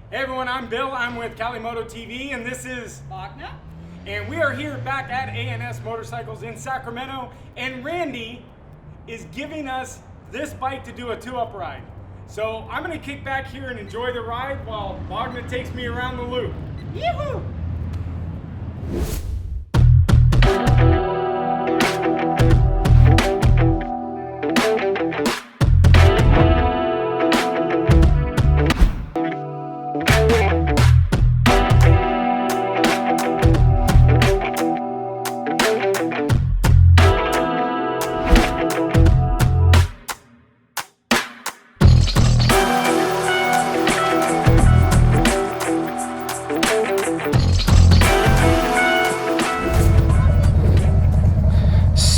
Hey everyone, I'm Bill. I'm with Moto TV, and this is Wagner. And we are here back at A&S Motorcycles in Sacramento, and Randy is giving us this bike to do a two-up ride. So I'm going to kick back here and enjoy the ride while Wagner takes me around the loop. Yoo-hoo!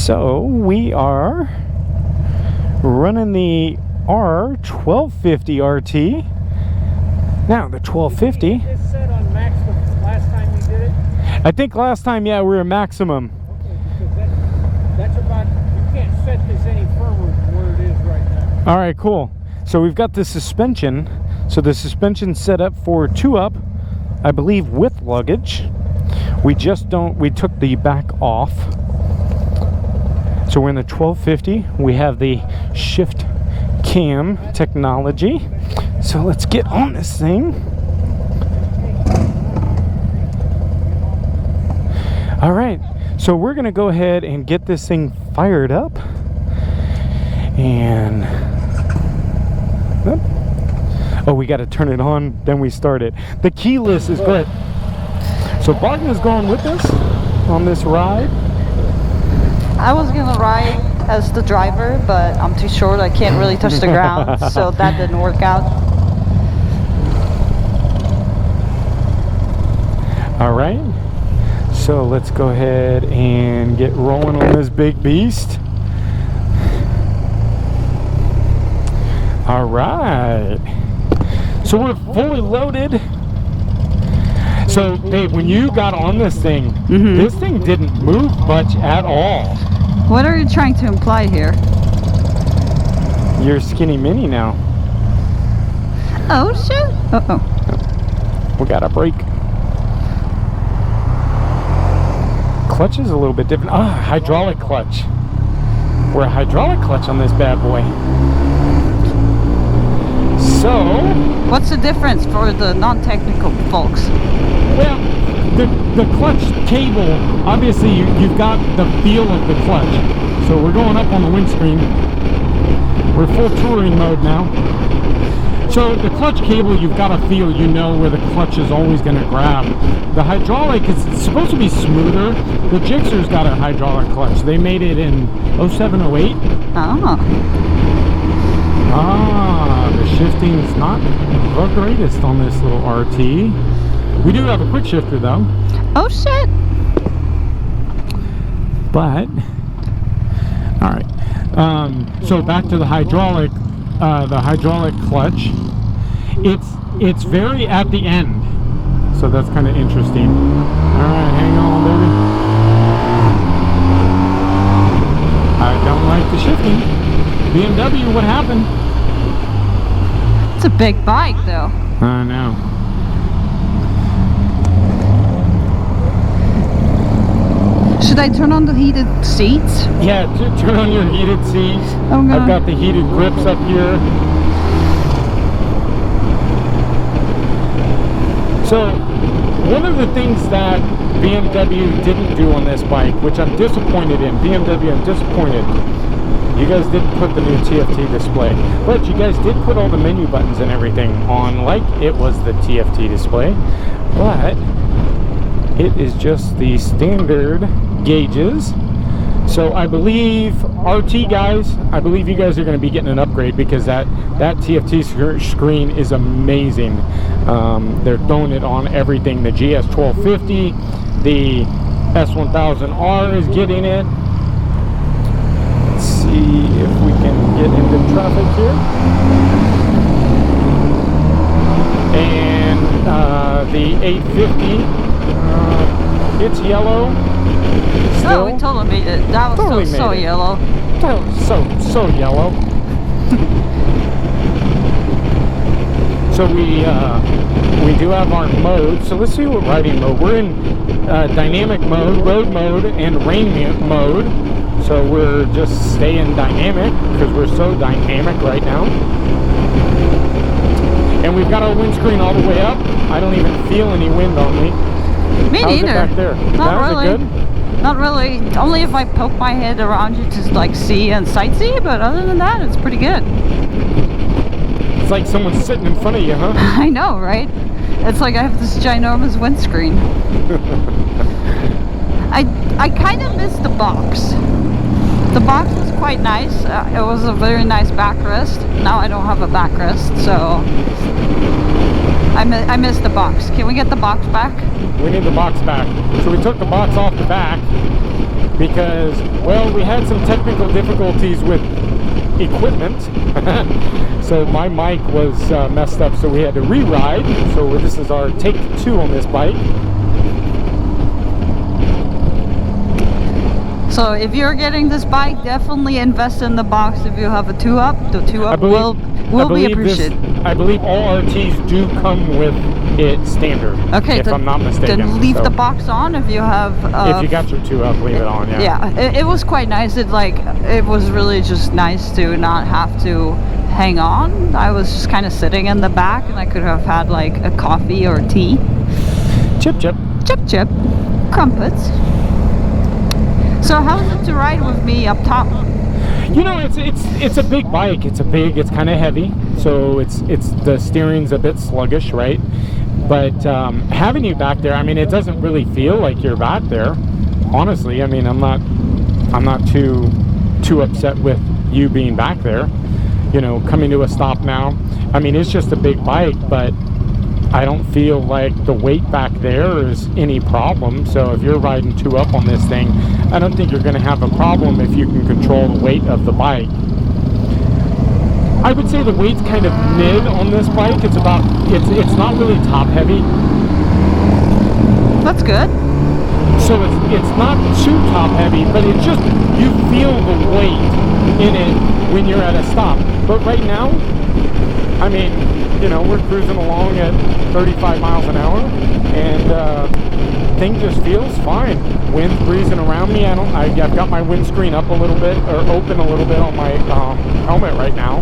So we are running the R1250RT. Now the 1250. It said on maximum last time you did it. I think last time, yeah, we were maximum. Okay, because that's about, you can't set this any firmer than where it is right now. All right, cool. So we've got the suspension. So the suspension's set up for two up, I believe, with luggage. We took the back off. So we're in the 1250. We have the shift cam technology. So let's get on this thing. All right, so we're gonna go ahead and get this thing fired up. And oh, we got to turn it on, then we start it. The keyless is good. So Wagner's going with us on this ride. I was gonna ride as the driver, but I'm too short. I can't really touch the ground, so that didn't work out. All right, so let's go ahead and get rolling on this big beast. All right, so we're fully loaded. So Dave, when you got on this thing, this thing didn't move much at all. What are you trying to imply here? You're skinny mini now. Oh shit! Uh-oh. We got a brake. Clutch is a little bit different. Ah, hydraulic clutch. We're a hydraulic clutch on this bad boy. So, What's the difference for the non-technical folks? well, the clutch cable, obviously you've got the feel of the clutch. So we're going up on the windscreen. We're full touring mode now. So the clutch cable, you've got to feel, you know where the clutch is always going to grab. The hydraulic is supposed to be smoother. The Gixxer's got a hydraulic clutch. They made it in 07, 08. The shifting's not the greatest on this little RT. We do have a quick shifter though. Oh shit! But, all right. So back to the hydraulic clutch. It's very at the end. So that's kind of interesting. All right, hang on, baby. I don't like the shifting. BMW, what happened? It's a big bike, though. I know. Should I turn on the heated seats? Yeah, turn on your heated seats. I've got the heated grips up here. So, one of the things that BMW didn't do on this bike, which I'm disappointed in, BMW, I'm disappointed. You guys didn't put the new TFT display, but you guys did put all the menu buttons and everything on like it was the TFT display, but it is just the standard gauges. So I believe RT guys, I believe you guys are going to be getting an upgrade because that TFT screen is amazing. They're throwing it on everything. The GS 1250, the S1000R is getting it. Let's see if we can get into traffic here. And the 850, it's yellow. Oh, we totally made it. That was Totally so made it. yellow. So yellow. So we do have our mode. So let's see what riding mode. We're in dynamic mode, road mode, and rain mode. So we're just staying dynamic because we're so dynamic right now. And we've got our windscreen all the way up. I don't even feel any wind on me. Me How's neither. it back there? Not Is really. it good? Not really. Only if I poke my head around you to like see and sightsee, but other than that, it's pretty good. It's like someone's sitting in front of you, huh? I know, right? It's like I have this ginormous windscreen. I kind of miss the box. The box was quite nice. It was a very nice backrest. Now I don't have a backrest, so I miss the box. Can we get the box back? We need the box back. So we took the box off the back because, well, we had some technical difficulties with equipment. So my mic was messed up, so we had to re-ride. So this is our take 2 on this bike. So if you're getting this bike, definitely invest in the box. If you have a 2-up, the 2-up will be appreciated. I believe all RTs do come with it standard. Okay, if I'm not mistaken. Then leave the box on if you have. If you got your 2-up, leave it on. Yeah. Yeah, it was quite nice. It was really just nice to not have to hang on. I was just kind of sitting in the back, and I could have had like a coffee or tea. Chip chip. Chip chip. Crumpets. So how's it to ride with me up top? You know, it's a big bike. It's kind of heavy, so it's the steering's a bit sluggish, right? But having you back there, I mean, it doesn't really feel like you're back there. Honestly, I mean, I'm not too upset with you being back there. You know, coming to a stop now. I mean, it's just a big bike, but I don't feel like the weight back there is any problem. So if you're riding 2-up on this thing, I don't think you're going to have a problem if you can control the weight of the bike. I would say the weight's kind of mid on this bike. It's not really top heavy. That's good. So it's not too top heavy, but it's just, you feel the weight in it when you're at a stop. But right now, I mean, you know, we're cruising along at 35 miles an hour, and thing just feels fine. Wind's breezing around me. I've got my windscreen up a little bit, or open a little bit on my helmet right now.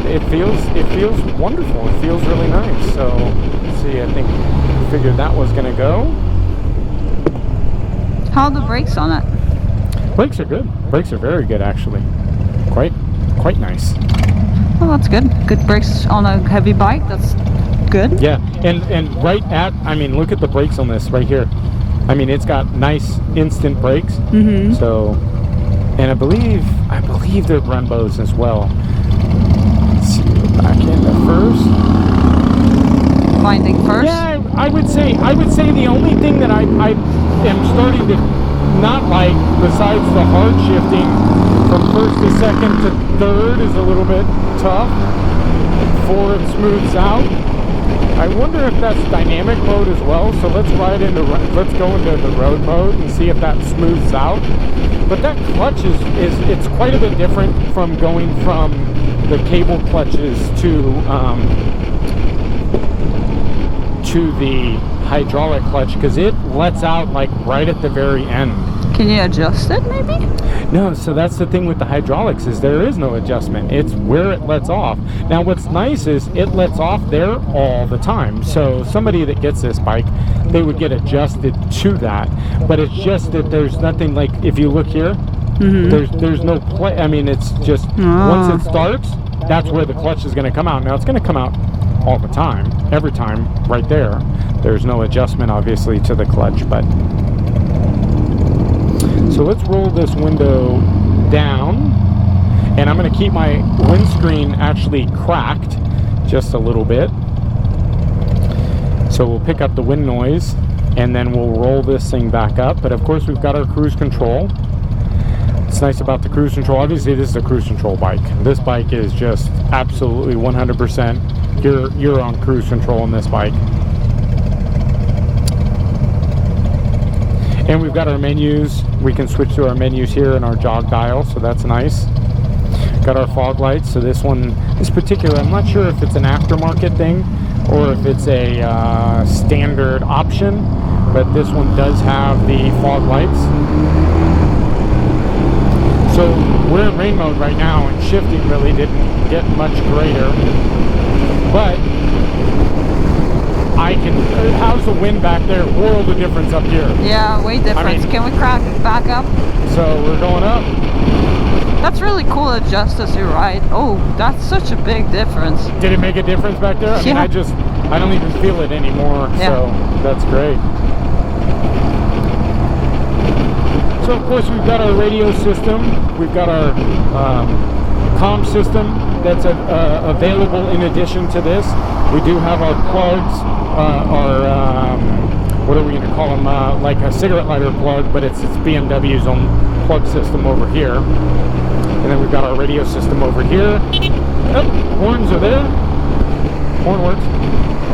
It feels wonderful. It feels really nice. So let's see. I think I figured that was gonna go. How are the brakes on it? Brakes are good. Brakes are very good, actually. Quite nice. Oh, that's good. Good brakes on a heavy bike. That's good. Yeah, and right at, I mean, look at the brakes on this right here. I mean, it's got nice instant brakes. Mm-hmm. So, and I believe they're Brembos as well. Let's see, back into first. Finding first. Yeah, I would say the only thing that I am starting to not like, besides the hard shifting from first to second to third, is a little bit tough before it smooths out. I wonder if that's dynamic mode as well. So let's go into the road mode and see if that smooths out. But that clutch it's quite a bit different from going from the cable clutches to the hydraulic clutch, because it lets out like right at the very end. Can you adjust it maybe? No, so that's the thing with the hydraulics, is there is no adjustment. It's where it lets off. Now what's nice is it lets off there all the time. So somebody that gets this bike, they would get adjusted to that. But it's just that there's nothing, like if you look here, there's no play. I mean, it's just once it starts, that's where the clutch is going to come out. Now it's going to come out all the time, every time, right there. There's no adjustment obviously to the clutch, but so let's roll this window down, and I'm going to keep my windscreen actually cracked just a little bit, so we'll pick up the wind noise, and then we'll roll this thing back up. But of course we've got our cruise control. It's nice about the cruise control, obviously this is a cruise control bike. This bike is just absolutely 100% you're on cruise control on this bike. And we've got our menus. We can switch to our menus here in our jog dial, so that's nice. got our fog lights. So this one is particular. I'm not sure if it's an aftermarket thing or if it's a standard option, but this one does have the fog lights. So we're in rain mode right now, and shifting really didn't get much greater. But I can. How's the wind back there? World of difference up here. Yeah, way difference. Can we crack back up? So we're going up. That's really cool. Adjust as you ride. Oh, that's such a big difference. Did it make a difference back there? I mean, I don't even feel it anymore. Yeah. So that's great. So of course we've got our radio system, we've got our comm system that's available in addition to this. We do have our plugs, what are we going to call them, like a cigarette lighter plug, but it's BMW's own plug system over here. And then we've got our radio system over here. Oh, horns are there. Horn works.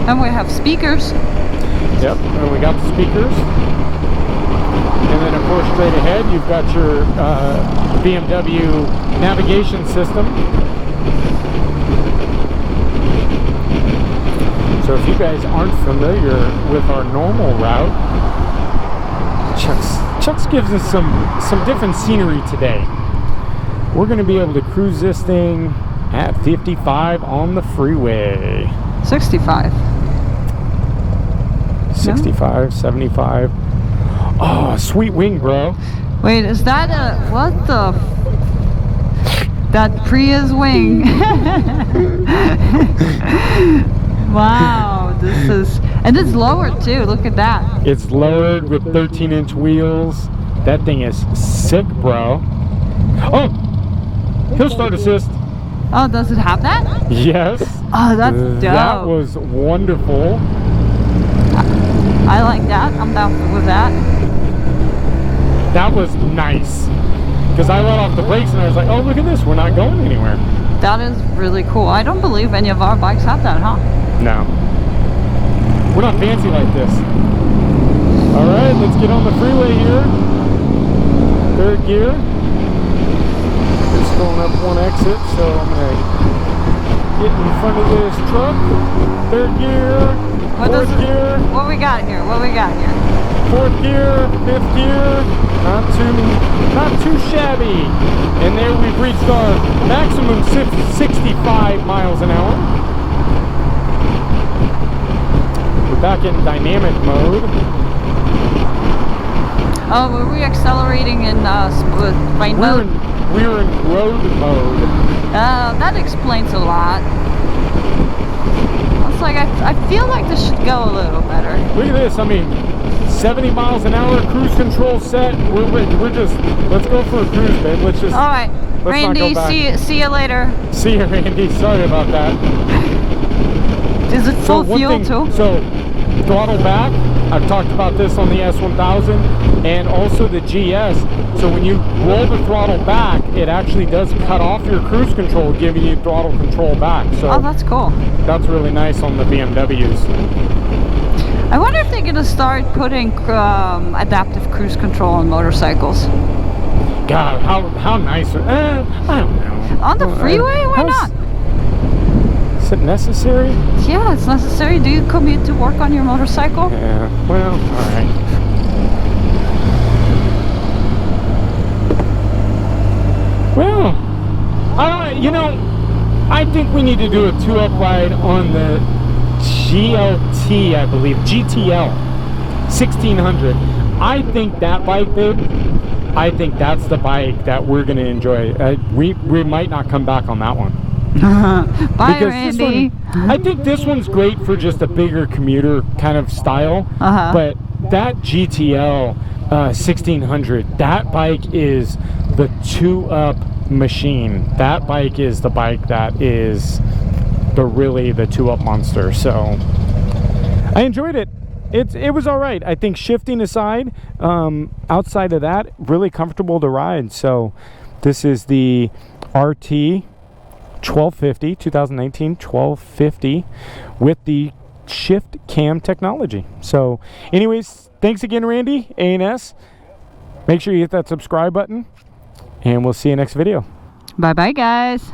And we have speakers. Yep, and we got the speakers. And then, of course, straight ahead, you've got your BMW navigation system. So if you guys aren't familiar with our normal route, Chuck's gives us some different scenery today. We're going to be able to cruise this thing at 55 on the freeway. 65. 65, 75. Oh, sweet wing, bro. Wait, is that what the? That Prius wing. Wow, this is, and it's lowered too. Look at that. It's lowered with 13-inch wheels. That thing is sick, bro. Oh, hill start assist. Oh, does it have that? Yes. Oh, that's dope. That was wonderful. I like that. I'm down with that. That was nice. Because I let off the brakes and I was like, oh, look at this. We're not going anywhere. That is really cool. I don't believe any of our bikes have that, huh? No. We're not fancy like this. All right, let's get on the freeway here. Third gear. It's going up one exit, so I'm going to get in front of this truck. Third gear. Fourth gear. What we got here? What we got here? Fourth gear, fifth gear, not too shabby. And there we've reached our maximum 65 miles an hour. We're back in dynamic mode. Oh, were we accelerating in rain mode? We're in road mode. That explains a lot. It's like I feel like this should go a little better. Look at this. I mean, 70 miles an hour, cruise control set. We're just, let's go for a cruise, babe. Let's just. All right, Randy. See you later. See you, Randy. Sorry about that. Is it full fuel too? So, throttle back. I've talked about this on the S1000 and also the GS. So when you roll the throttle back, it actually does cut off your cruise control, giving you throttle control back. So oh, that's cool. That's really nice on the BMWs. I wonder if they're gonna start putting adaptive cruise control on motorcycles. God, how nice? I don't know. On the freeway? Why not? Is it necessary? Yeah, it's necessary. Do you commute to work on your motorcycle? Yeah, well, alright. Well, I think we need to do a 2-up ride on the GLT, I believe, GTL 1600. I think that bike, babe, I think that's the bike that we're going to enjoy. We might not come back on that one. Bye, Randy. I think this one's great for just a bigger commuter kind of style. But that GTL 1600, that bike is the 2-up machine. That bike is the bike that is the 2-up monster. So I enjoyed it. It was all right. I think shifting aside, outside of that, really comfortable to ride. So this is the RT 1250, 2019 1250 with the shift cam technology. So anyways, thanks again, Randy, A&S. Make sure you hit that subscribe button, and we'll see you next video. Bye bye, guys.